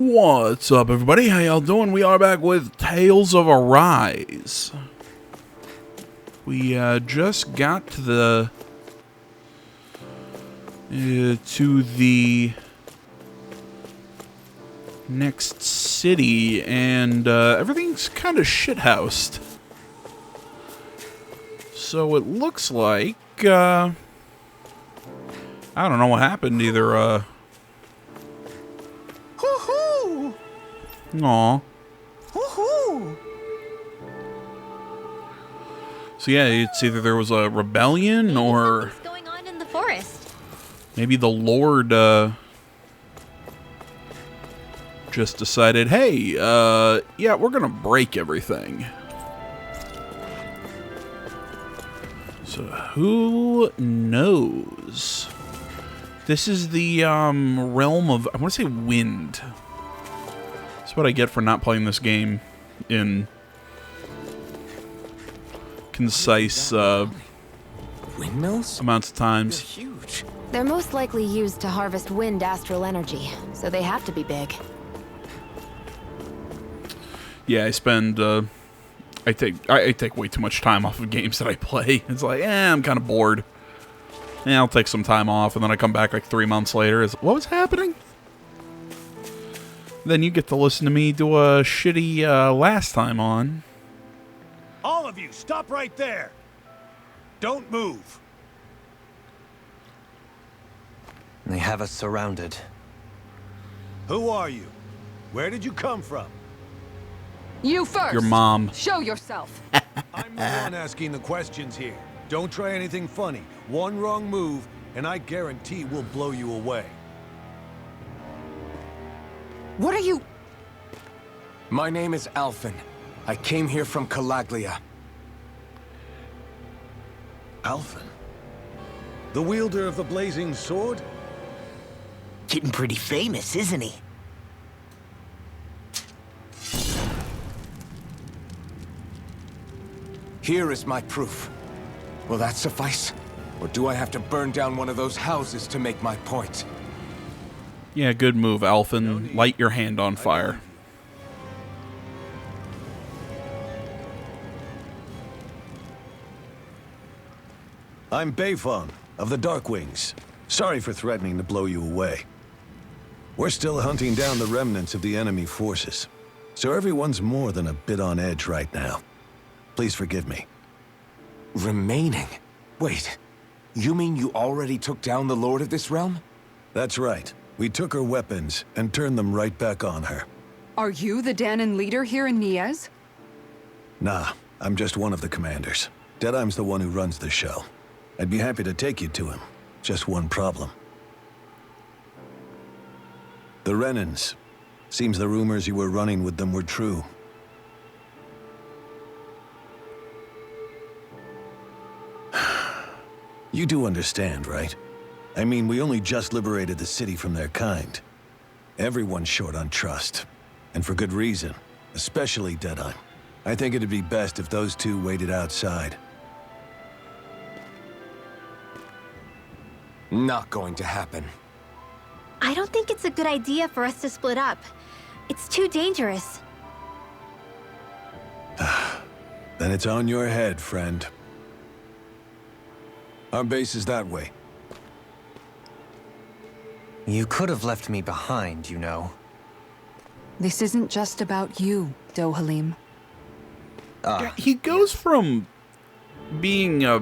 What's up, everybody? How y'all doing? We are back with Tales of Arise. We just got to the next city, and everything's kind of shithoused. So it looks like I don't know what happened. Either Aw. Woohoo! So yeah, it's either there was a rebellion or What's going on in the forest? maybe the Lord just decided, hey, yeah, we're gonna break everything. So who knows? This is the realm of, I want to say wind. That's what I get for not playing this game in concise Windmills? amounts of They're times. huge. They're most likely used to harvest wind astral energy, so they have to be big. Yeah, I spend I take way too much time off of games that I play. It's like, I'm kind of bored. Yeah, I'll take some time off, and then I come back like 3 months later. What was happening? Then you get to listen to me do a shitty last time on. All of you, stop right there. Don't move. They have us surrounded. Who are you? Where did you come from? You first. Your mom. Show yourself. I'm the one asking the questions here. Don't try anything funny. One wrong move, and I guarantee we'll blow you away. What are you? My name is Alphen. I came here from Calaglia. Alphen? The wielder of the blazing sword? Getting pretty famous, isn't he? Here is my proof. Will that suffice? Or do I have to burn down one of those houses to make my point? Yeah, good move, Alphen. Light your hand on fire. I'm Beifong, of the Darkwings. Sorry for threatening to blow you away. We're still hunting down the remnants of the enemy forces, so everyone's more than a bit on edge right now. Please forgive me. Remaining? Wait, you mean you already took down the Lord of this realm? That's right. We took her weapons and turned them right back on her. Are you the Danon leader here in Niez? Nah, I'm just one of the commanders. Deadeye's the one who runs the show. I'd be happy to take you to him. Just one problem. The Renans. Seems the rumors you were running with them were true. You do understand, right? I mean, we only just liberated the city from their kind. Everyone's short on trust. And for good reason. Especially Deadeye. I think it'd be best if those two waited outside. Not going to happen. I don't think it's a good idea for us to split up. It's too dangerous. Then it's on your head, friend. Our base is that way. You could have left me behind, you know. This isn't just about you, Dohalim. Yeah, he goes from being a...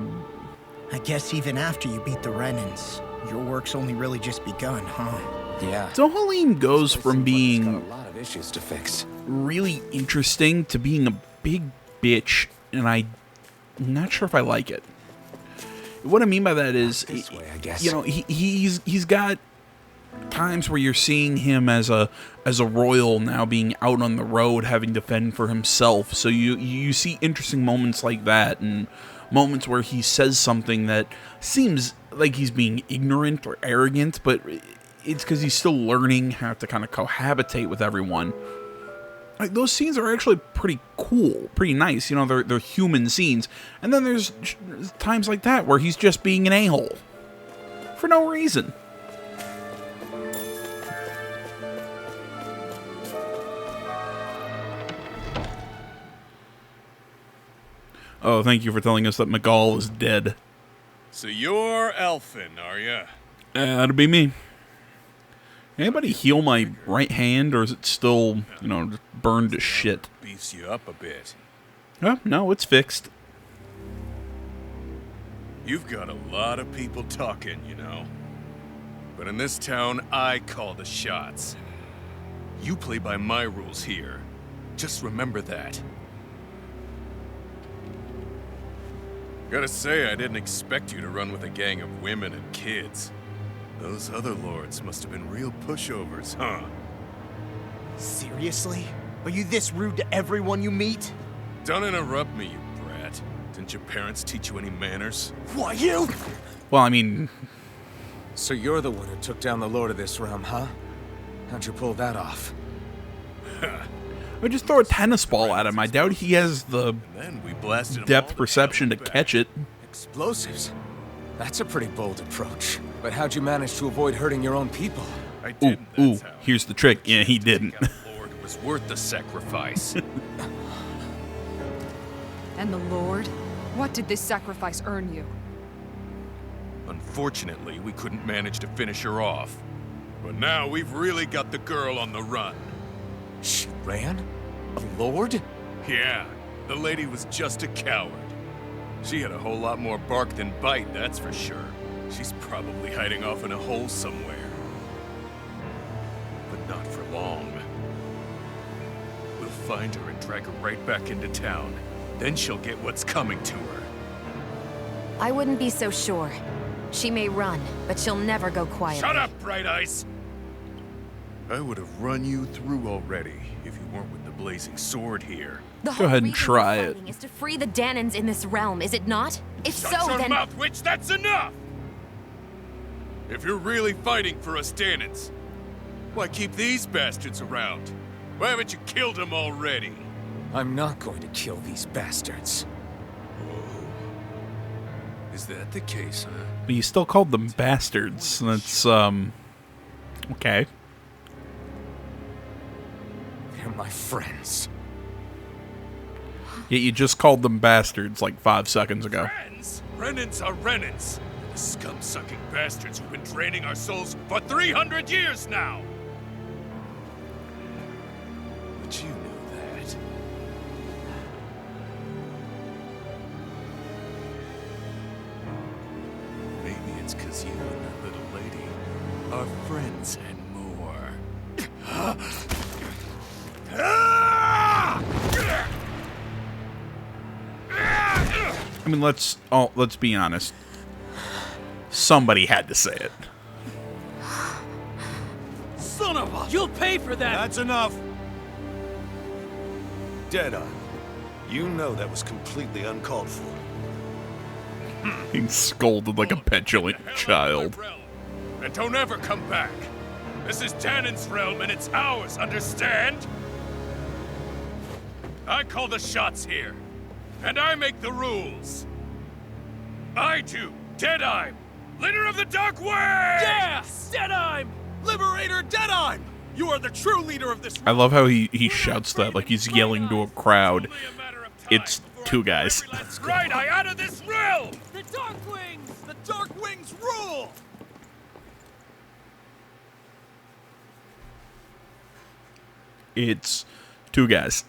I guess even after you beat the Renans, your work's only really just begun, huh? Yeah. Dohalim goes from Got being a lot of issues to fix. really interesting to being a big bitch, and I'm not sure if I like it. What I mean by that is, This way, I guess. you know, he's got times where you're seeing him as a royal now being out on the road having to fend for himself. So you see interesting moments like that, and moments where he says something that seems like he's being ignorant or arrogant, but it's because he's still learning how to kind of cohabitate with everyone. Like, those scenes are actually pretty cool, pretty nice. You know, they're human scenes. And then there's times like that where he's just being an a-hole for no reason. Oh, thank you for telling us that McGall is dead. So you're Elfin, are ya? That'd be me. Anybody heal my right hand, or is it still, just burned to shit? Beefs you up a bit. Oh, no, it's fixed. You've got a lot of people talking, you know. But in this town, I call the shots. You play by my rules here. Just remember that. Gotta say, I didn't expect you to run with a gang of women and kids. Those other lords must have been real pushovers, huh? Seriously? Are you this rude to everyone you meet? Don't interrupt me, you brat. Didn't your parents teach you any manners? Why, you? Well, I mean... So you're the one who took down the lord of this realm, huh? How'd you pull that off? I just throw a tennis ball at him. I doubt he has the Then we blasted 'em all depth to perception to hell and catch it. Explosives? That's a pretty bold approach. But how'd you manage to avoid hurting your own people? I Ooh, didn't, ooh, that's how. here's the trick. Yeah, he didn't. That lord was worth the sacrifice. And the Lord? What did this sacrifice earn you? Unfortunately, we couldn't manage to finish her off. But now we've really got the girl on the run. She ran? A lord? Yeah, the lady was just a coward. She had a whole lot more bark than bite, that's for sure. She's probably hiding off in a hole somewhere. But not for long. We'll find her and drag her right back into town. Then she'll get what's coming to her. I wouldn't be so sure. She may run, but she'll never go quiet. Shut up, Bright Eyes! I would have run you through already if you weren't with the blazing sword here. The Go whole ahead and reason try we're it. fighting is to free the Danans in this realm, is it not? If Shut so, your then... mouth, witch! That's enough! If you're really fighting for us Danans, why keep these bastards around? Why haven't you killed them already? I'm not going to kill these bastards. Is that the case, huh? But you still called them bastards. That's, okay. They're my friends. Yet you just called them bastards like 5 seconds ago. Friends? Renans are Renans. The scum-sucking bastards who've been draining our souls for 300 years now. But you know that. Maybe it's 'cause you and that little lady are friends and more. I mean, let's be honest. Somebody had to say it. Son of a... You'll pay for that! That's enough! Deadeye, you know that was completely uncalled for. Being scolded like a petulant child. And don't ever come back. This is Tannin's realm and it's ours, understand? I call the shots here. And I make the rules. I do, Deadeye, leader of the Dark Wings! Yeah! Deadeye! Liberator Deadeye! You are the true leader of this I love how he shouts that like he's yelling to a crowd. It's two guys. Right, I out of this realm! The Dark Wings! The Dark Wings rule! It's two guys.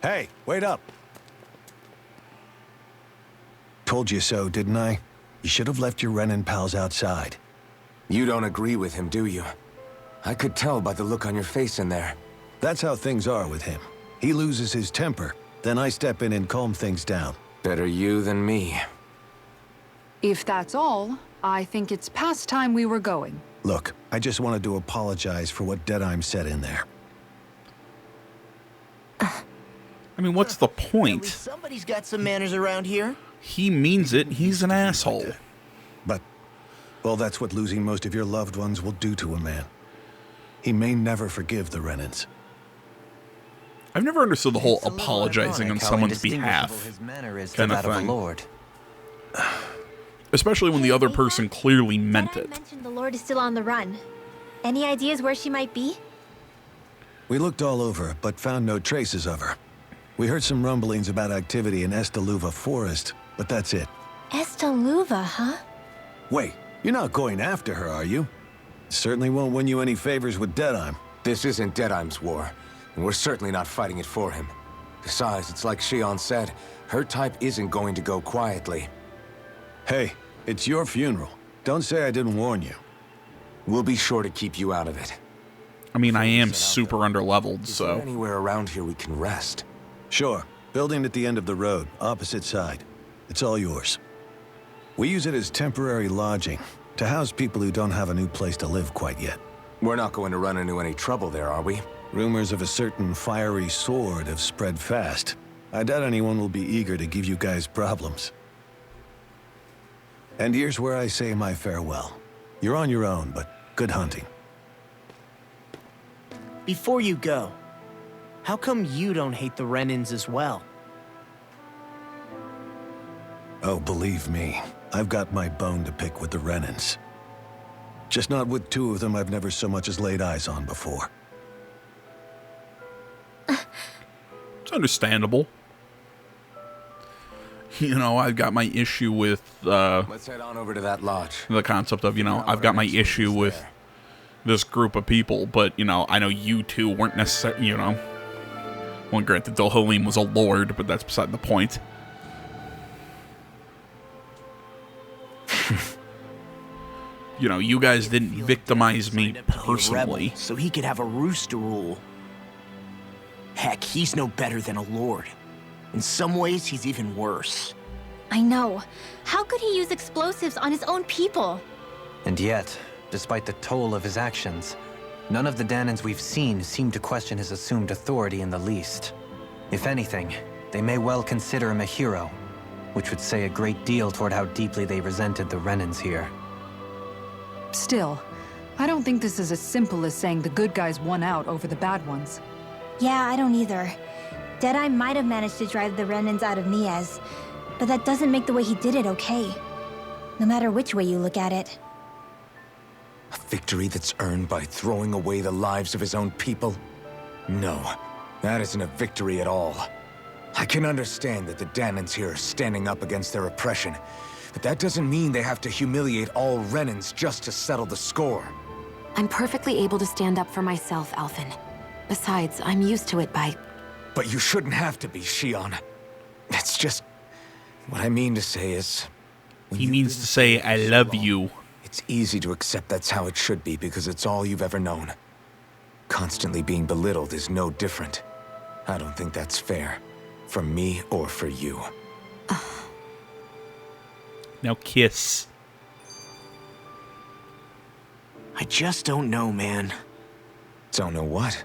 Hey, wait up! Told you so, didn't I? You should have left your Renan pals outside. You don't agree with him, do you? I could tell by the look on your face in there. That's how things are with him. He loses his temper, then I step in and calm things down. Better you than me. If that's all, I think it's past time we were going. Look, I just wanted to apologize for what Deadeye said in there. I mean, what's the point? Somebody's got some manners around here. He means it. He's an asshole. But, well, that's what losing most of your loved ones will do to a man. He may never forgive the Renans. I've never understood the whole It's a little apologizing on ironic how someone's indistinguishable behalf his manner is kind to of that of a thing. lord. Especially when the other person clearly meant Deadeye it. mentioned the Lord is still on the run. Any ideas where she might be? We looked all over, but found no traces of her. We heard some rumblings about activity in Estaluva Forest, but that's it. Estaluva, huh? Wait, you're not going after her, are you? Certainly won't win you any favors with Deadheim. This isn't Deadheim's war, and we're certainly not fighting it for him. Besides, it's like Shion said, her type isn't going to go quietly. Hey, it's your funeral. Don't say I didn't warn you. We'll be sure to keep you out of it. I mean, I am super underleveled, Is so... there anywhere around here we can rest? Sure. Building at the end of the road, opposite side. It's all yours. We use it as temporary lodging, to house people who don't have a new place to live quite yet. We're not going to run into any trouble there, are we? Rumors of a certain fiery sword have spread fast. I doubt anyone will be eager to give you guys problems. And here's where I say my farewell. You're on your own, but good hunting. Before you go, how come you don't hate the Renins as well? Oh, believe me, I've got my bone to pick with the Renins. Just not with two of them I've never so much as laid eyes on before. It's understandable. You know, I've got my issue with Let's head on over to that lodge. the concept of, you know, I've got my issue with this group of people, but, you know, I know you two weren't necessarily, you know. Well, granted, Dohalim was a lord, but that's beside the point. You know, you guys didn't victimize me personally. So he could have a roost to rule. Heck, he's no better than a lord. In some ways, he's even worse. I know. How could he use explosives on his own people? And yet, despite the toll of his actions, none of the Danans we've seen seem to question his assumed authority in the least. If anything, they may well consider him a hero, which would say a great deal toward how deeply they resented the Renins here. Still, I don't think this is as simple as saying the good guys won out over the bad ones. Yeah, I don't either. Deadeye might have managed to drive the Renins out of Niaz, but that doesn't make the way he did it okay. No matter which way you look at it. A victory that's earned by throwing away the lives of his own people? No, that isn't a victory at all. I can understand that the Danans here are standing up against their oppression, but that doesn't mean they have to humiliate all Renins just to settle the score. I'm perfectly able to stand up for myself, Alphen. Besides, I'm used to it by... But you shouldn't have to be, Shion. That's just... What I mean to say is... He means to say, I love you. It's easy to accept that's how it should be because it's all you've ever known. Constantly being belittled is no different. I don't think that's fair. For me or for you. Now kiss. I just don't know, man. Don't know what?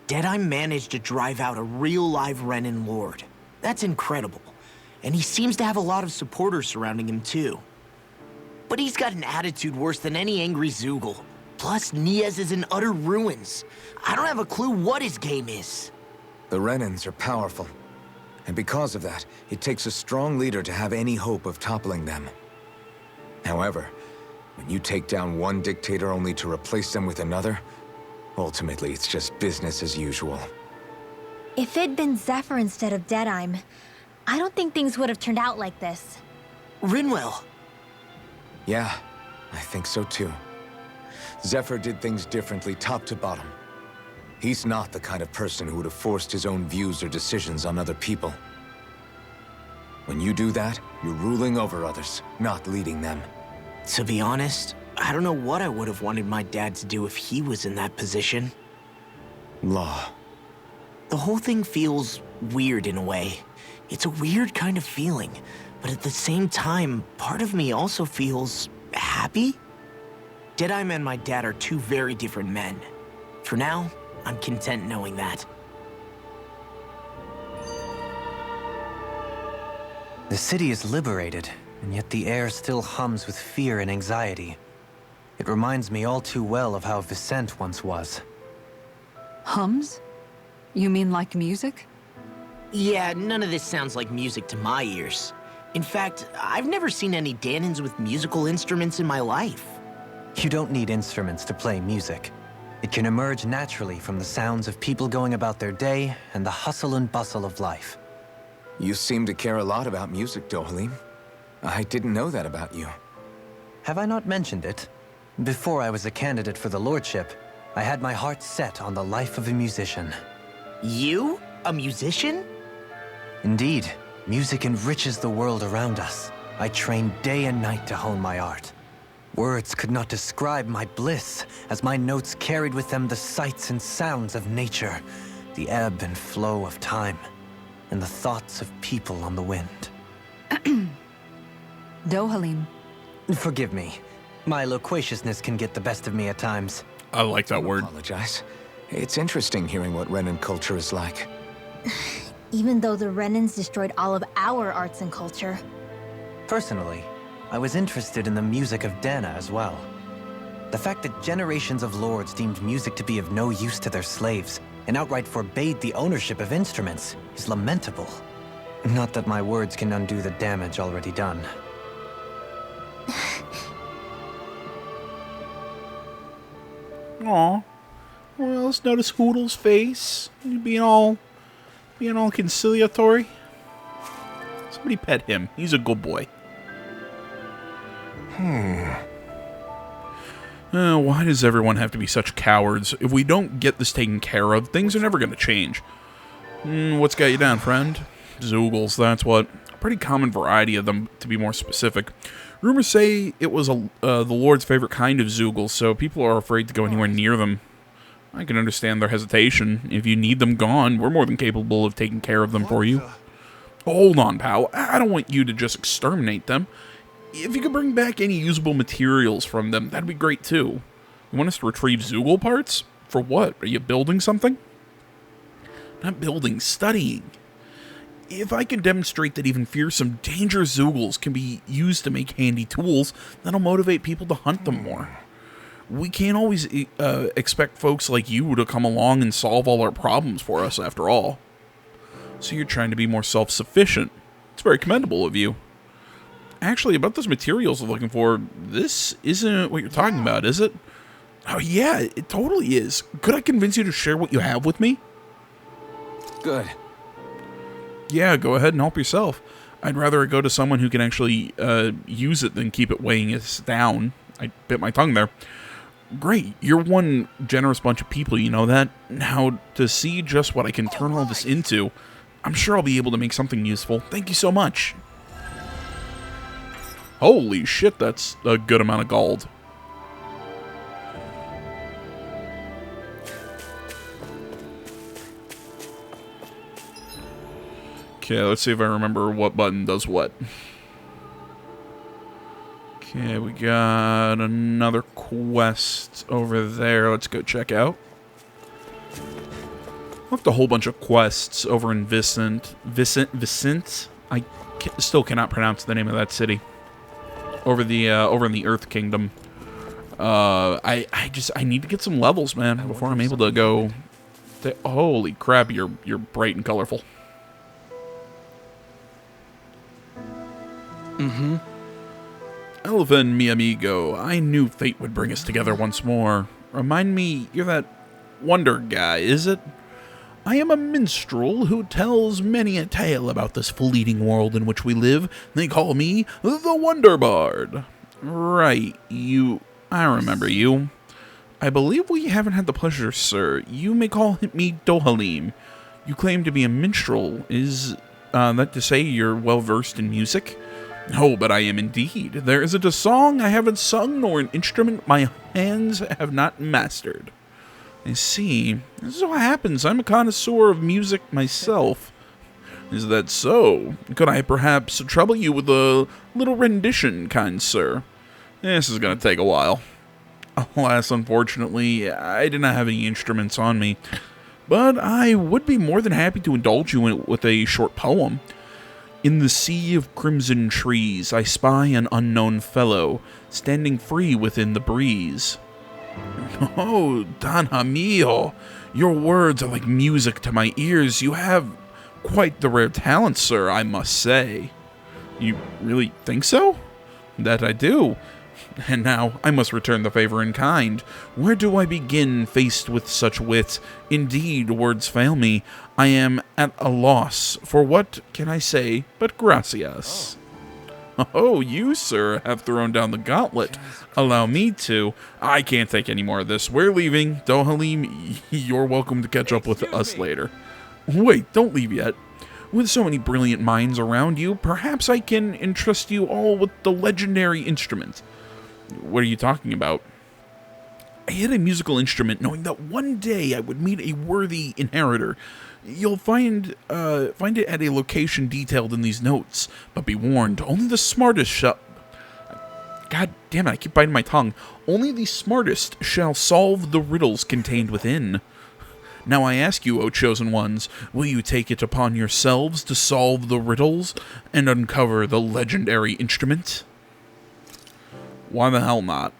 Deadeye managed to drive out a real live Renin lord. That's incredible. And he seems to have a lot of supporters surrounding him too. But he's got an attitude worse than any angry Zoogle. Plus, Niaz is in utter ruins. I don't have a clue what his game is. The Renins are powerful. And because of that, it takes a strong leader to have any hope of toppling them. However, when you take down one dictator only to replace them with another, ultimately it's just business as usual. If it'd been Zephyr instead of Deadeye, I don't think things would have turned out like this. Rinwell. Yeah, I think so too. Zephyr did things differently top to bottom. He's not the kind of person who would have forced his own views or decisions on other people. When you do that, you're ruling over others, not leading them. To be honest, I don't know what I would have wanted my dad to do if he was in that position. Law. The whole thing feels weird in a way. It's a weird kind of feeling, but at the same time, part of me also feels happy. Deadeye and my dad are two very different men. For now, I'm content knowing that. The city is liberated, and yet the air still hums with fear and anxiety. It reminds me all too well of how Vicente once was. Hums? You mean like music? Yeah, none of this sounds like music to my ears. In fact, I've never seen any Danans with musical instruments in my life. You don't need instruments to play music. It can emerge naturally from the sounds of people going about their day and the hustle and bustle of life. You seem to care a lot about music, Dohalim. I didn't know that about you. Have I not mentioned it? Before I was a candidate for the lordship, I had my heart set on the life of a musician. You? A musician? Indeed, music enriches the world around us. I trained day and night to hone my art. Words could not describe my bliss, as my notes carried with them the sights and sounds of nature, the ebb and flow of time, and the thoughts of people on the wind. Dohalim. Forgive me. My loquaciousness can get the best of me at times. I like that word. Apologize. It's interesting hearing what Renan culture is like. Even though the Renans destroyed all of our arts and culture. Personally, I was interested in the music of Dana as well. The fact that generations of lords deemed music to be of no use to their slaves and outright forbade the ownership of instruments is lamentable. Not that my words can undo the damage already done. Aw. Well, let's notice Hoodle's face. You being all conciliatory. Somebody pet him. He's a good boy. Why does everyone have to be such cowards? If we don't get this taken care of, things are never going to change. What's got you down, friend? Zoogles, that's what. A pretty common variety of them, to be more specific. Rumors say it was the Lord's favorite kind of Zoogles, so people are afraid to go anywhere near them. I can understand their hesitation. If you need them gone, we're more than capable of taking care of them for you. Hold on, pal. I don't want you to just exterminate them. If you could bring back any usable materials from them, that'd be great too. You want us to retrieve Zoogle parts? For what? Are you building something? Not building, studying. If I can demonstrate that even fearsome, dangerous Zoogles can be used to make handy tools, that'll motivate people to hunt them more. We can't always expect folks like you to come along and solve all our problems for us, after all. So you're trying to be more self-sufficient. It's very commendable of you. Actually, about those materials I'm looking for, this isn't what you're talking about, is it? Oh yeah, it totally is. Could I convince you to share what you have with me? Good. Yeah, go ahead and help yourself. I'd rather go to someone who can actually use it than keep it weighing us down. I bit my tongue there. Great, you're one generous bunch of people, you know that? Now, to see just what I can turn all this into, I'm sure I'll be able to make something useful. Thank you so much. Holy shit, that's a good amount of gold. Okay, let's see if I remember what button does what. Okay, we got another quest over there. Let's go check out. Left a whole bunch of quests over in Vicent. I still cannot pronounce the name of that city. Over in the Earth Kingdom. I need to get some levels, man, before I'm able to go. Holy crap, you're bright and colorful. Elvin, mi amigo, I knew fate would bring us together once more. Remind me, you're that wonder guy, is it? I am a minstrel who tells many a tale about this fleeting world in which we live. They call me the Wonder Bard. Right, I remember you. I believe we haven't had the pleasure, sir. You may call me Dohalim. You claim to be a minstrel. Is that to say you're well-versed in music? Oh, but I am indeed. There isn't a song I haven't sung, nor an instrument my hands have not mastered. I see. This is what happens. I'm a connoisseur of music myself. Is that so? Could I perhaps trouble you with a little rendition, kind sir? This is going to take a while. Alas, unfortunately, I did not have any instruments on me. But I would be more than happy to indulge you with a short poem. In the sea of crimson trees, I spy an unknown fellow, standing free within the breeze. Oh, Dana mio, your words are like music to my ears. You have quite the rare talent, sir, I must say. You really think so? That I do. And now I must return the favor in kind. Where do I begin faced with such wit? Indeed, words fail me. I am at a loss. For what can I say but gracias? Oh, you, sir, have thrown down the gauntlet. Allow me to. I can't take any more of this. We're leaving. Dohalim, you're welcome to catch up with us later. Wait, don't leave yet. With so many brilliant minds around you, perhaps I can entrust you all with the legendary instrument. What are you talking about? I hid a musical instrument knowing that one day I would meet a worthy inheritor. You'll find it at a location detailed in these notes, but be warned, only the smartest shall... God damn it, I keep biting my tongue. Only the smartest shall solve the riddles contained within. Now I ask you, O chosen ones, will you take it upon yourselves to solve the riddles and uncover the legendary instrument? Why the hell not?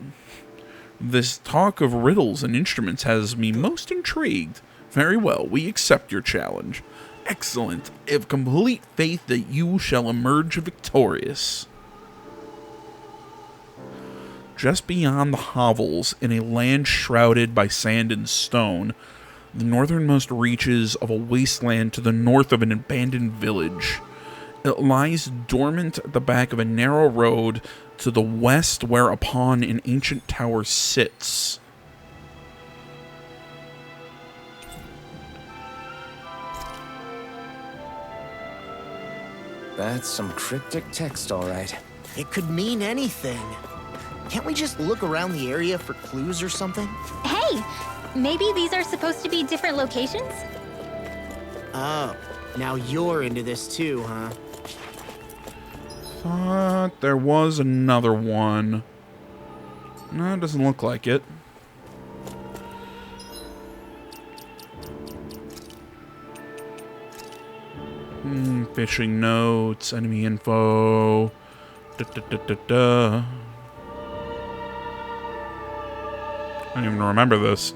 This talk of riddles and instruments has me most intrigued. Very well, we accept your challenge. Excellent. I have complete faith that you shall emerge victorious. Just beyond the hovels, in a land shrouded by sand and stone, the northernmost reaches of a wasteland to the north of an abandoned village. It lies dormant at the back of a narrow road to the west, whereupon an ancient tower sits. That's some cryptic text, all right. It could mean anything. Can't we just look around the area for clues or something? Hey! Maybe these are supposed to be different locations? Oh, now you're into this too, huh? Thought there was another one. No, it doesn't look like it. Fishing notes, enemy info. I don't even remember this.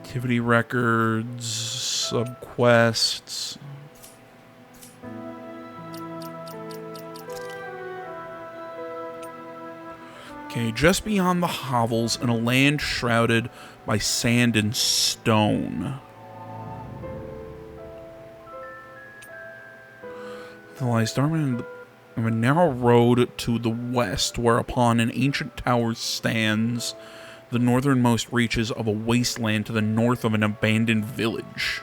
Activity records, subquests. Okay, just beyond the hovels in a land shrouded by sand and stone. It lies dormant of a narrow road to the west, whereupon an ancient tower stands, the northernmost reaches of a wasteland to the north of an abandoned village.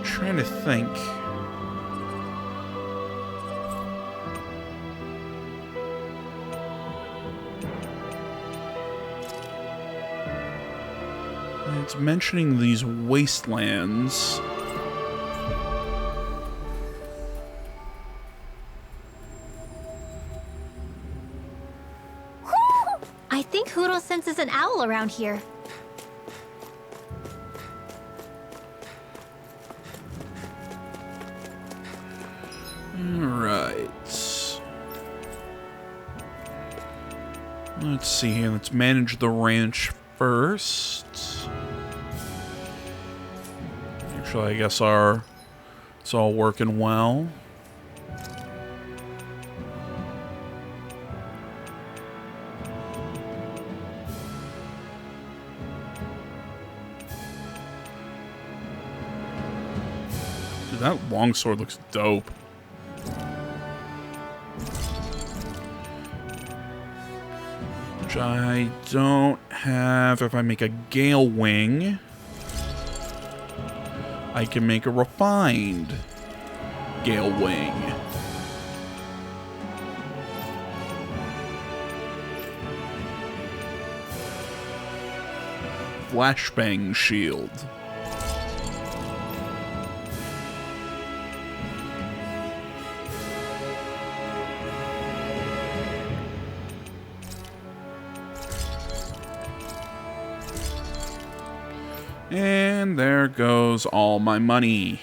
Trying to think. It's mentioning these wastelands. I think Hoodle senses an owl around here. Alright. Let's see here. Let's manage the ranch first. Actually, I guess it's all working well. Dude, that longsword looks dope. Which I don't have. If I make a Gale Wing, I can make a refined Gale Wing. flashbang shield. And there goes all my money.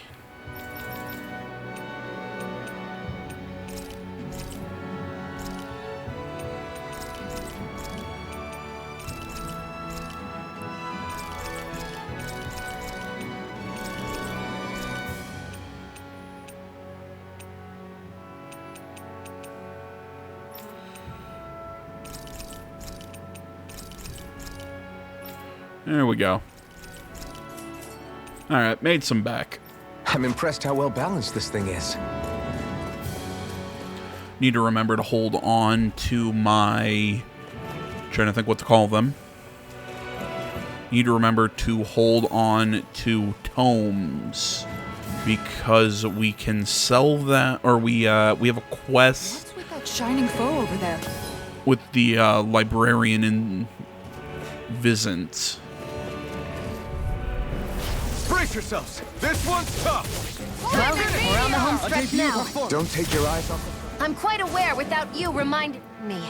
There we go. Alright, made some back. I'm impressed how well balanced this thing is. Need to remember to hold on to my... Trying to think what to call them. Need to remember to hold on to tomes. Because we can sell that, or we have a quest... What's with that shining foe over there? With the librarian in Visant. Brace yourselves! This one's tough! Well, we're on the home stretch now. Don't take your eyes off the... I'm quite aware without you reminding me.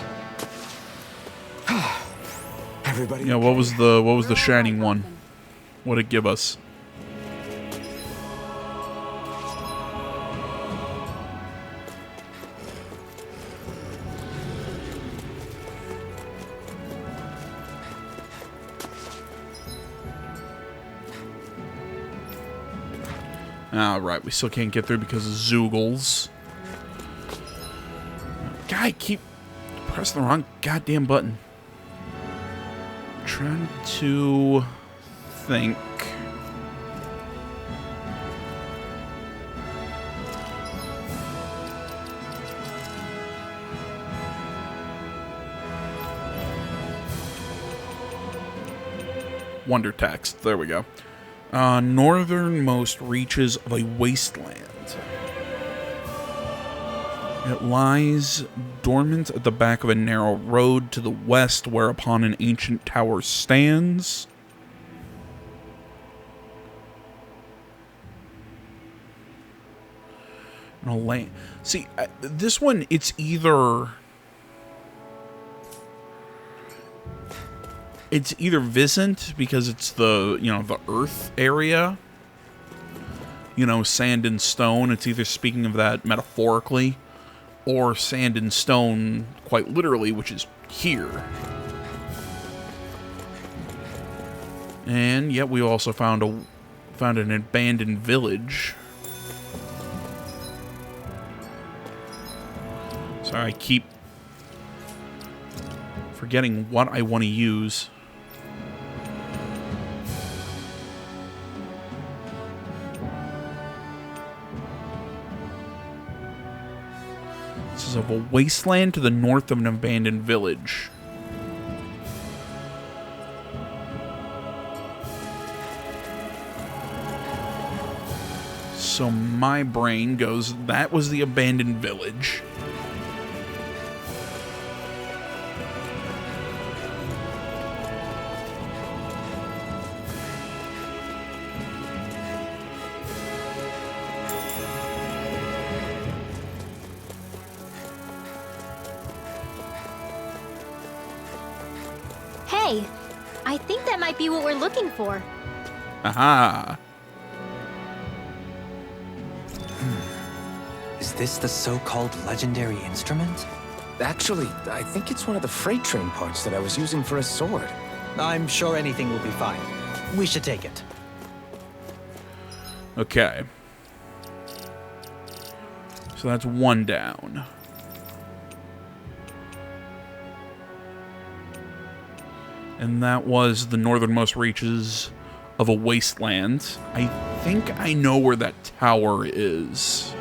Everybody... Yeah, what was the shining one? What'd it give us? Alright, we still can't get through because of Zoogles. Guy, keep pressing the wrong goddamn button. Trying to think. Wonder text. There we go. Northernmost reaches of a wasteland. It lies dormant at the back of a narrow road to the west, whereupon an ancient tower stands. See, this one, it's either Visant, because it's the, the earth area. Sand and stone. It's either speaking of that metaphorically, or sand and stone quite literally, which is here. And yet we also found an abandoned village. Sorry, I keep forgetting what I want to use. This is of a wasteland to the north of an abandoned village. So my brain goes, that was the abandoned village. Hey, I think that might be what we're looking for. Aha. Is this the so-called legendary instrument? Actually, I think it's one of the freight train parts that I was using for a sword. I'm sure anything will be fine. We should take it. Okay. So that's one down. And that was the northernmost reaches of a wasteland. I think I know where that tower is.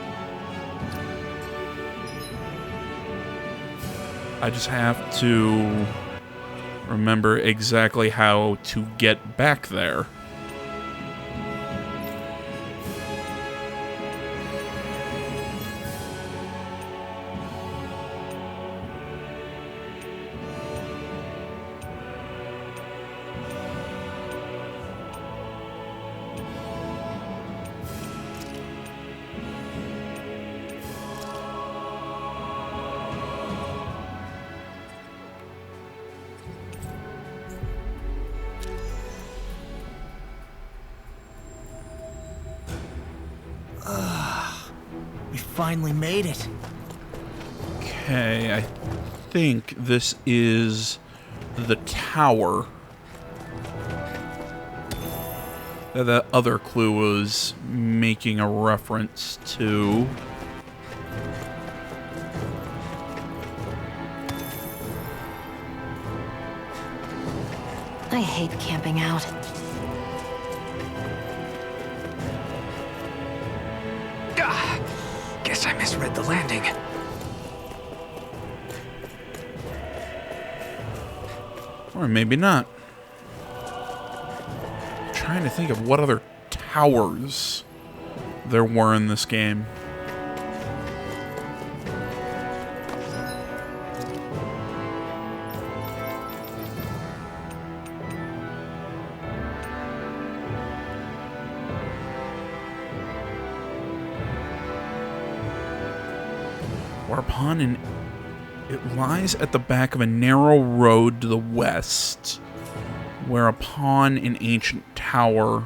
I just have to remember exactly how to get back there. finally made it. Okay, I think this is the tower that the other clue was making a reference to. I hate camping out. Guess I misread the landing. Or maybe not. Trying to think of what other towers there were in this game. Whereupon it lies at the back of a narrow road to the west, whereupon an ancient tower.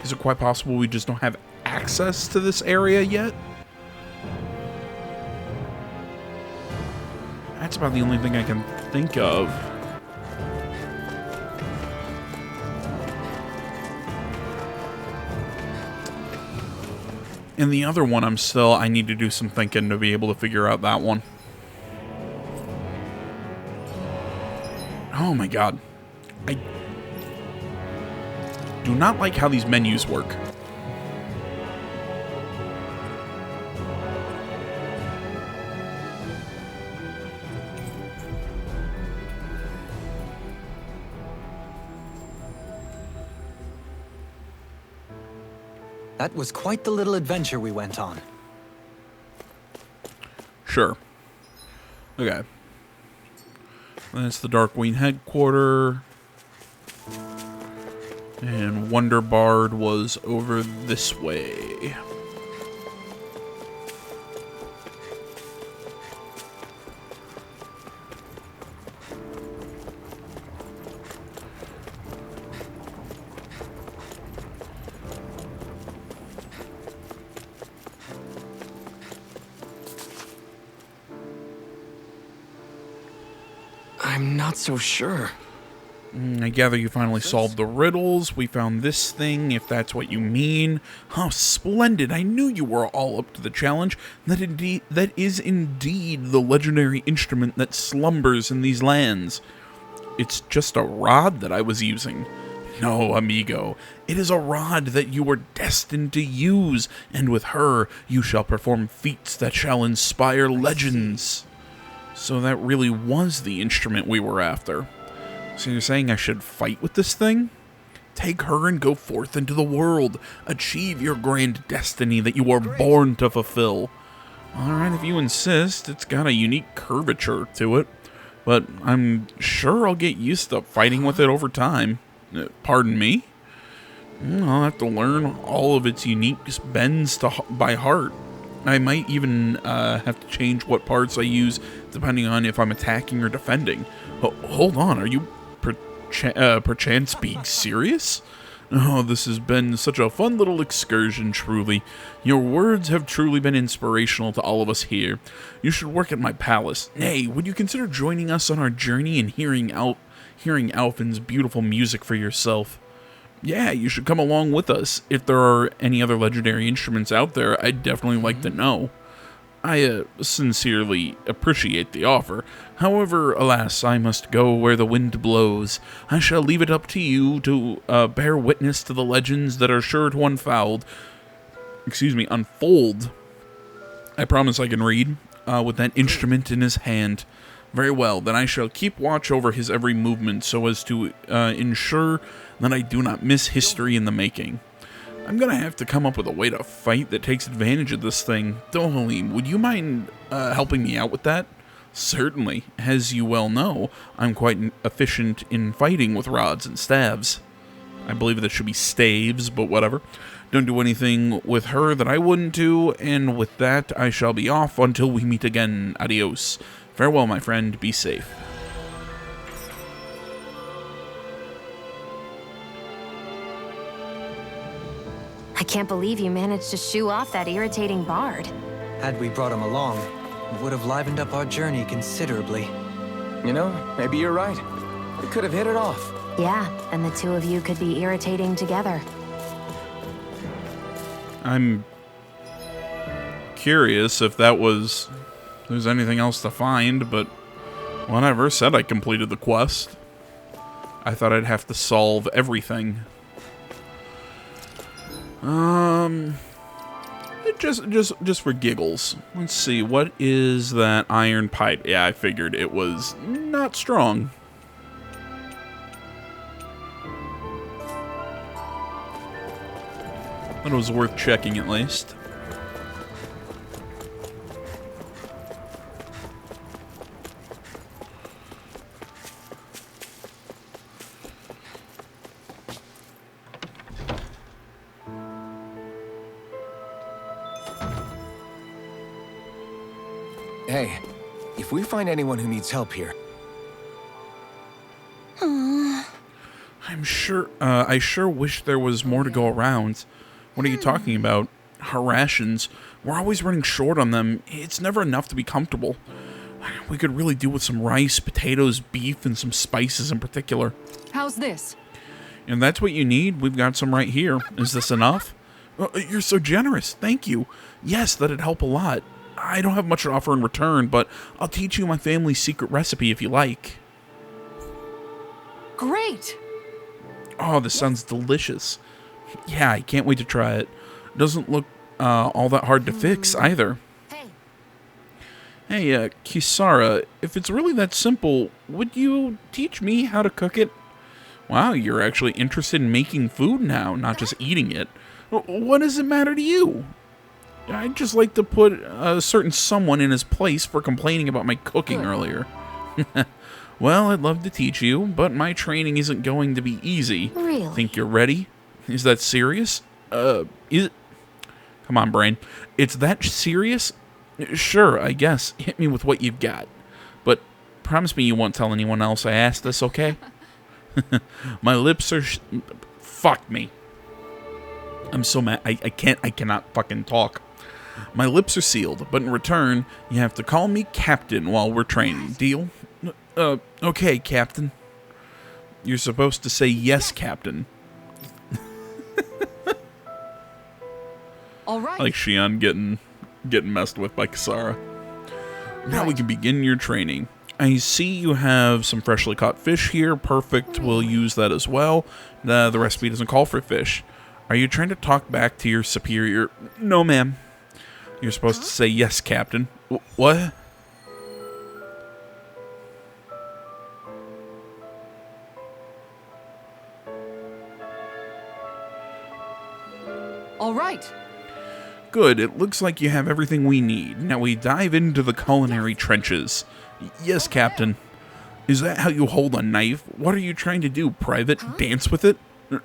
Is it quite possible we just don't have access to this area yet? That's about the only thing I can think of. And the other one, I need to do some thinking to be able to figure out that one. Oh my god. I do not like how these menus work. That was quite the little adventure we went on. Sure. Okay. That's the Darkwing headquarters. And Wonder Bard was over this way. I'm not so sure. I gather you finally solved the riddles. We found this thing, if that's what you mean. How splendid. I knew you were all up to the challenge. That is indeed the legendary instrument that slumbers in these lands. It's just a rod that I was using. No, amigo. It is a rod that you were destined to use, and with her you shall perform feats that shall inspire legends. So that really was the instrument we were after. So you're saying I should fight with this thing? Take her and go forth into the world. Achieve your grand destiny that you were born to fulfill. Alright, if you insist. It's got a unique curvature to it. But I'm sure I'll get used to fighting with it over time. Pardon me? I'll have to learn all of its unique bends by heart. I might even have to change what parts I use depending on if I'm attacking or defending. Hold on, are you perchance being serious? Oh, this has been such a fun little excursion, truly. Your words have truly been inspirational to all of us here. You should work at my palace. Nay, would you consider joining us on our journey and hearing Alphen's beautiful music for yourself? Yeah, you should come along with us. If there are any other legendary instruments out there, I'd definitely like to know. I sincerely appreciate the offer. However, alas, I must go where the wind blows. I shall leave it up to you to bear witness to the legends that are sure to unfold. I promise I can read, with that instrument in his hand. Very well, then I shall keep watch over his every movement so as to ensure that I do not miss history in the making. I'm gonna have to come up with a way to fight that takes advantage of this thing. Dohalim, would you mind helping me out with that? Certainly. As you well know, I'm quite efficient in fighting with rods and staves. I believe that should be staves, but whatever. Don't do anything with her that I wouldn't do, and with that, I shall be off until we meet again. Adios. Farewell, my friend. Be safe. I can't believe you managed to shoo off that irritating bard. Had we brought him along, it would have livened up our journey considerably. You know, maybe you're right. We could have hit it off. Yeah, and the two of you could be irritating together. I'm curious if there's anything else to find, but whatever. Said I completed the quest. I thought I'd have to solve everything. Just for giggles. Let's see, what is that iron pipe? Yeah, I figured it was not strong. But it was worth checking at least. Hey, if we find anyone who needs help here... I sure wish there was more to go around. What are you talking about? Our rations. We're always running short on them. It's never enough to be comfortable. We could really do with some rice, potatoes, beef, and some spices in particular. How's this? And that's what you need? We've got some right here. Is this enough? You're so generous. Thank you. Yes, that'd help a lot. I don't have much to offer in return, but I'll teach you my family's secret recipe if you like. Great! Oh, this sounds delicious. Yeah, I can't wait to try it. Doesn't look all that hard to fix either. Hey, Kisara, if it's really that simple, would you teach me how to cook it? Wow, you're actually interested in making food now, not just eating it. What does it matter to you? I'd just like to put a certain someone in his place for complaining about my cooking earlier. Well, I'd love to teach you, but my training isn't going to be easy. Really? Think you're ready? Is that serious? Is it? Come on, brain. It's that serious? Sure, I guess. Hit me with what you've got. But promise me you won't tell anyone else I asked this, okay? My lips are... Fuck me. I'm so mad. I cannot fucking talk. My lips are sealed, but in return, you have to call me Captain while we're training. Deal? Okay, Captain. You're supposed to say yes, Captain. All right. Like Xion getting messed with by Kisara. Now we can begin your training. I see you have some freshly caught fish here. Perfect. We'll use that as well. The recipe doesn't call for fish. Are you trying to talk back to your superior? No, ma'am. You're supposed to say yes, Captain. What? All right. Good. It looks like you have everything we need. Now we dive into the culinary trenches. Yes, Captain. Is that how you hold a knife? What are you trying to do, Private? Dance with it?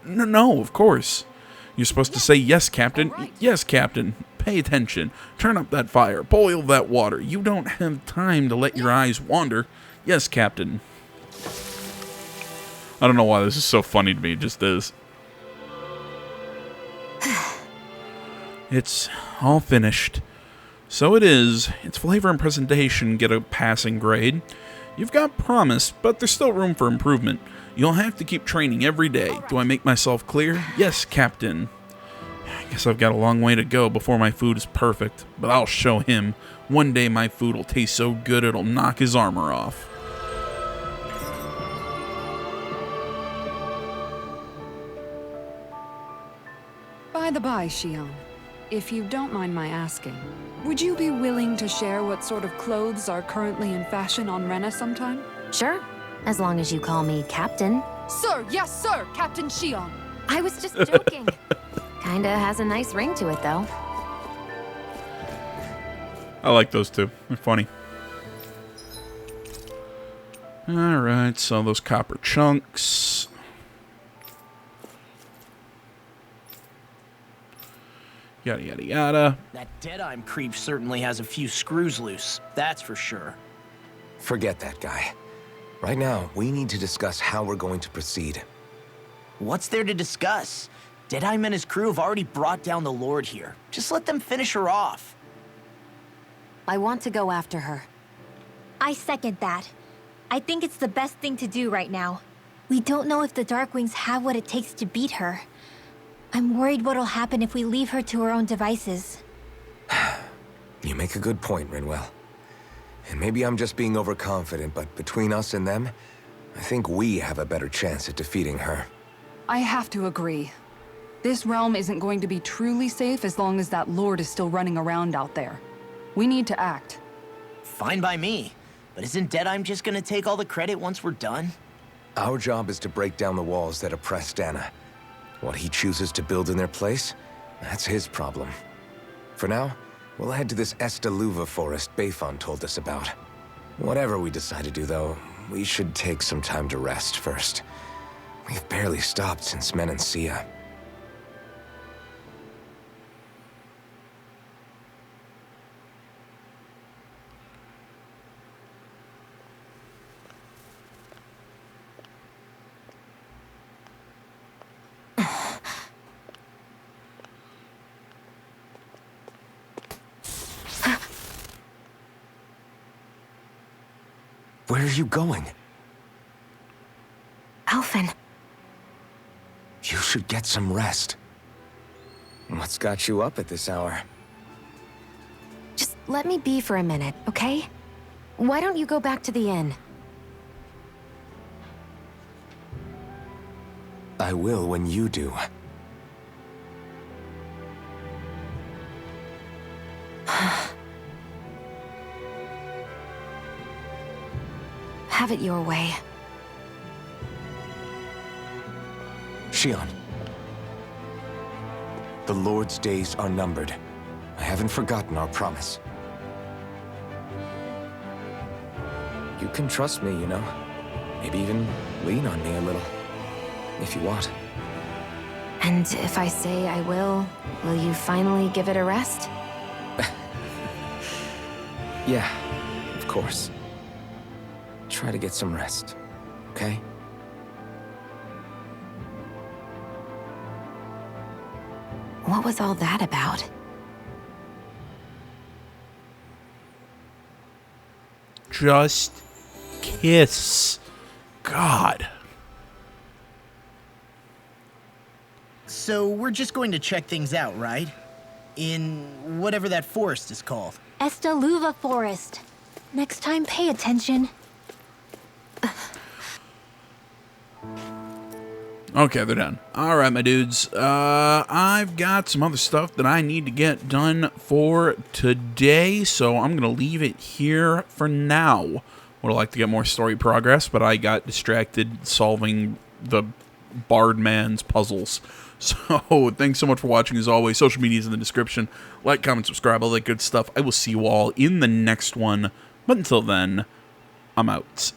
No, of course. You're supposed to say yes, Captain. Yes, Captain. Pay attention. Turn up that fire. Boil that water. You don't have time to let your eyes wander. Yes, Captain. I don't know why this is so funny to me. It just is. It's all finished. So it is. Its flavor and presentation get a passing grade. You've got promise, but there's still room for improvement. You'll have to keep training every day. Do I make myself clear? Yes, Captain. I guess I've got a long way to go before my food is perfect, but I'll show him. One day my food will taste so good it'll knock his armor off. By the by, Xion, if you don't mind my asking, would you be willing to share what sort of clothes are currently in fashion on Rena sometime? Sure, as long as you call me Captain. Sir, yes, sir, Captain Xion. I was just joking. Kinda has a nice ring to it, though. I like those two. They're funny. Alright, so those copper chunks. Yada, yada, yada. That Deadeye creep certainly has a few screws loose, that's for sure. Forget that guy. Right now, we need to discuss how we're going to proceed. What's there to discuss? Deadeye and his crew have already brought down the Lord here. Just let them finish her off. I want to go after her. I second that. I think it's the best thing to do right now. We don't know if the Darkwings have what it takes to beat her. I'm worried what'll happen if we leave her to her own devices. You make a good point, Rinwell. And maybe I'm just being overconfident, but between us and them, I think we have a better chance at defeating her. I have to agree. This realm isn't going to be truly safe as long as that Lord is still running around out there. We need to act. Fine by me. But isn't Deadeye just gonna take all the credit once we're done? Our job is to break down the walls that oppress Dana. What he chooses to build in their place, that's his problem. For now, we'll head to this Estaluva forest Bayfon told us about. Whatever we decide to do, though, we should take some time to rest first. We've barely stopped since Menancia. Where are you going? Alphen. You should get some rest. What's got you up at this hour? Just let me be for a minute, okay? Why don't you go back to the inn? I will when you do. Have it your way. Shion. The Lord's days are numbered. I haven't forgotten our promise. You can trust me, you know. Maybe even lean on me a little. If you want. And if I say I will you finally give it a rest? Yeah, of course. Try to get some rest, okay? What was all that about? Just kiss. God. So we're just going to check things out, right? In whatever that forest is called. Estaluva Forest. Next time, pay attention. Okay, they're done. All right, my dudes. I've got some other stuff that I need to get done for today, so I'm going to leave it here for now. Would have liked to get more story progress, but I got distracted solving the Bard Man's puzzles. So, thanks so much for watching. As always, social media is in the description. Like, comment, subscribe, all that good stuff. I will see you all in the next one. But until then, I'm out.